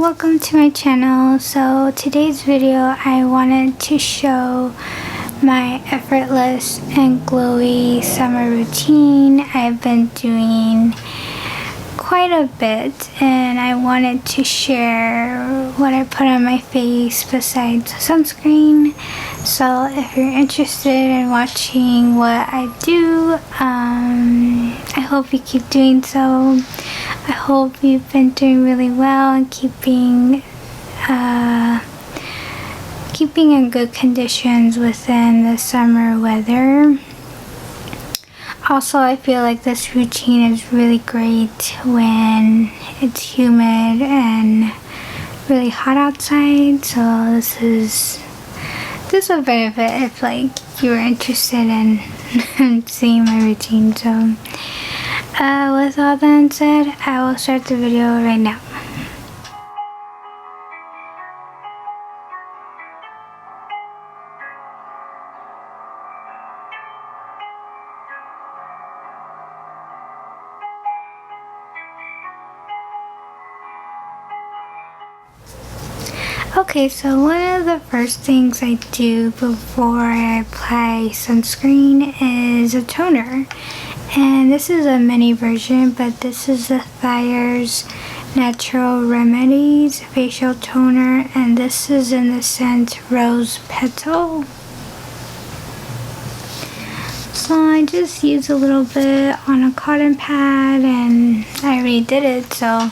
welcome to my channel. So today's video I wanted to show my effortless and glowy summer routine. I've been doing quite a bit and I wanted to share what I put on my face besides sunscreen. So if you're interested in watching what I do, I hope you keep doing so. I hope you've been doing really well and keeping in good conditions within the summer weather. Also, I feel like this routine is really great when it's humid and really hot outside. So this will benefit if like you were interested in seeing my routine. So with all that said, I will start the video right now. Okay, so one of the first things I do before I apply sunscreen is a toner. And this is a mini version, but this is the Thayer's Natural Remedies Facial Toner, and this is in the scent Rose Petal. So I just use a little bit on a cotton pad, and I already did it, so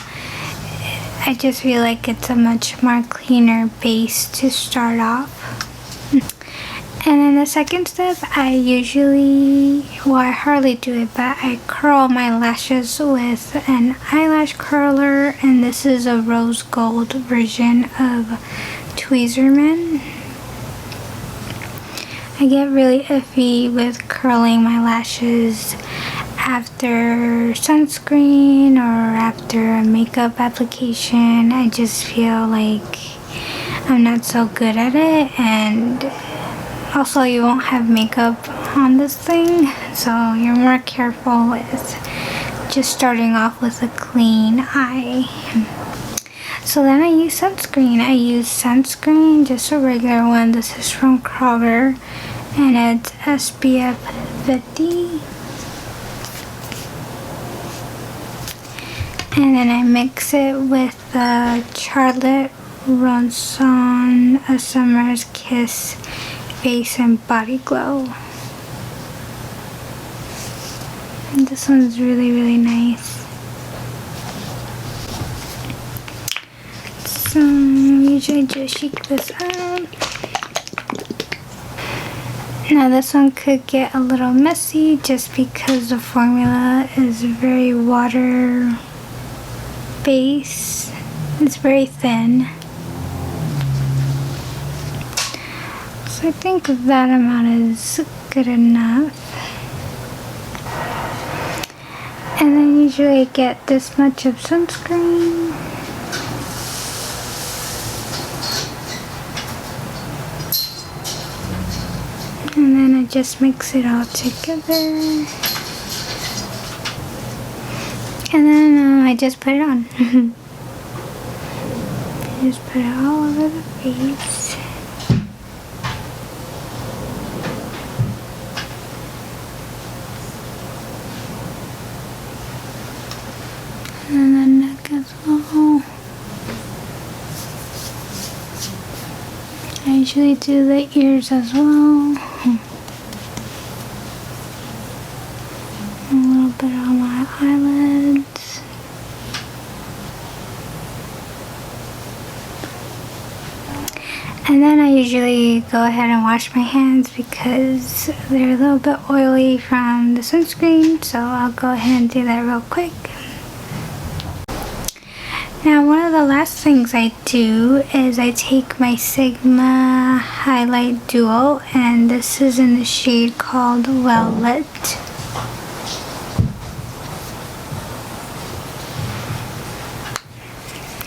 I just feel like it's a much more cleaner base to start off. And then the second step, I hardly do it, but I curl my lashes with an eyelash curler, and this is a rose gold version of Tweezerman. I get really iffy with curling my lashes after sunscreen or after a makeup application. I just feel like I'm not so good at it, and also you won't have makeup on this thing, so you're more careful with just starting off with a clean eye. So then I use sunscreen. I use sunscreen, just a regular one. This is from Kroger and it's SPF 50. And then I mix it with the Charlotte Ronson A Summer's Kiss Face and Body Glow. And this one's really, really nice. So usually just shake this up. Now this one could get a little messy just because the formula is very water based. It's very thin. So I think that amount is good enough. And then usually I get this much of sunscreen. And then I just mix it all together. And then I just put it on. I just put it all over the face. And the neck as well. I usually do the ears as well. A little bit on my eyelids. And then I usually go ahead and wash my hands because they're a little bit oily from the sunscreen, so I'll go ahead and do that real quick. Now one of the last things I do is I take my Sigma Highlight Duo, and this is in the shade called Well Lit.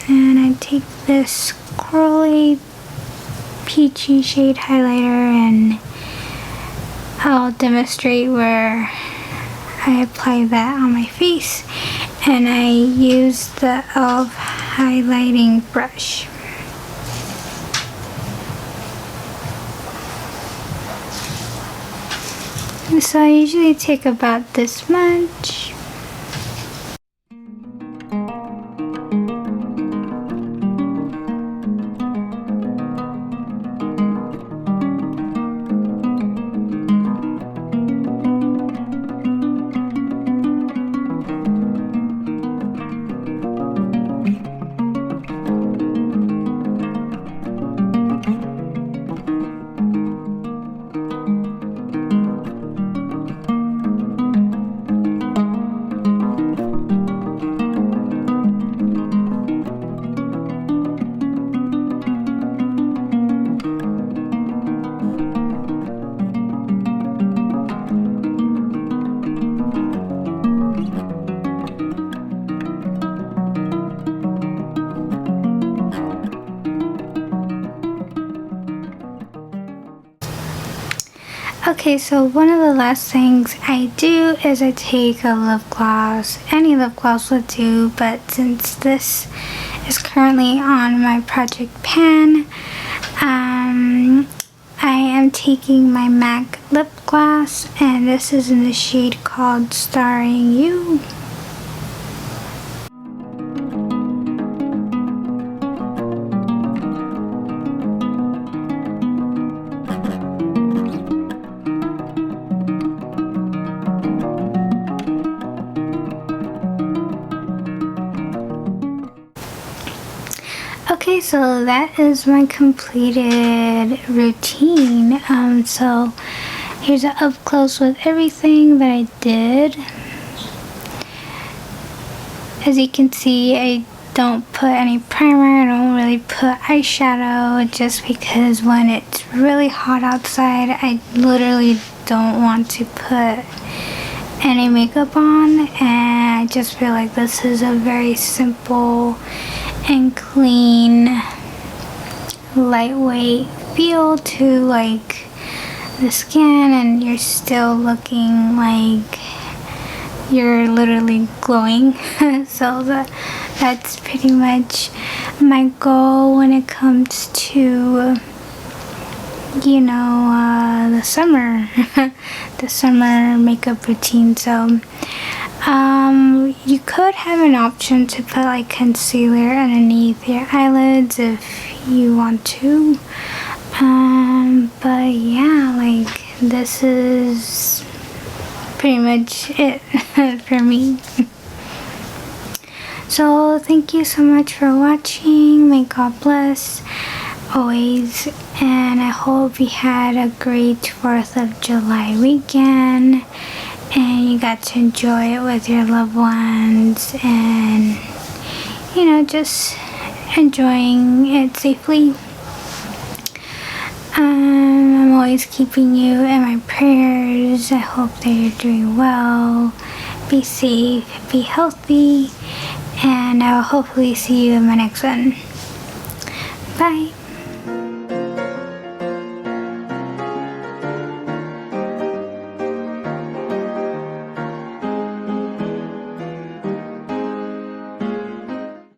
And I take this curly peachy shade highlighter and I'll demonstrate where I apply that on my face. and I use the e.l.f. highlighting brush. So I usually take about this much. Okay, so one of the last things I do is I take a lip gloss. Any lip gloss will do, but since this is currently on my project pan, I am taking my MAC lip gloss, and this is in the shade called Starring You. Okay, so that is my completed routine. So here's an up close with everything that I did. As you can see, I don't put any primer. I don't really put eyeshadow, just because when it's really hot outside, I literally don't want to put any makeup on, and I just feel like this is a very simple and clean, lightweight feel to like the skin, and you're still looking like you're literally glowing. So that's pretty much my goal when it comes to the summer the summer makeup routine. So you could have an option to put like concealer underneath your eyelids if you want to, but yeah, like this is pretty much it for me. So thank you so much for watching. May God bless always, and I hope you had a great 4th of July weekend and you got to enjoy it with your loved ones, and just enjoying it safely. I'm always keeping you in my prayers. I hope that you're doing well. Be safe, be healthy, and I will hopefully see you in my next one. Bye.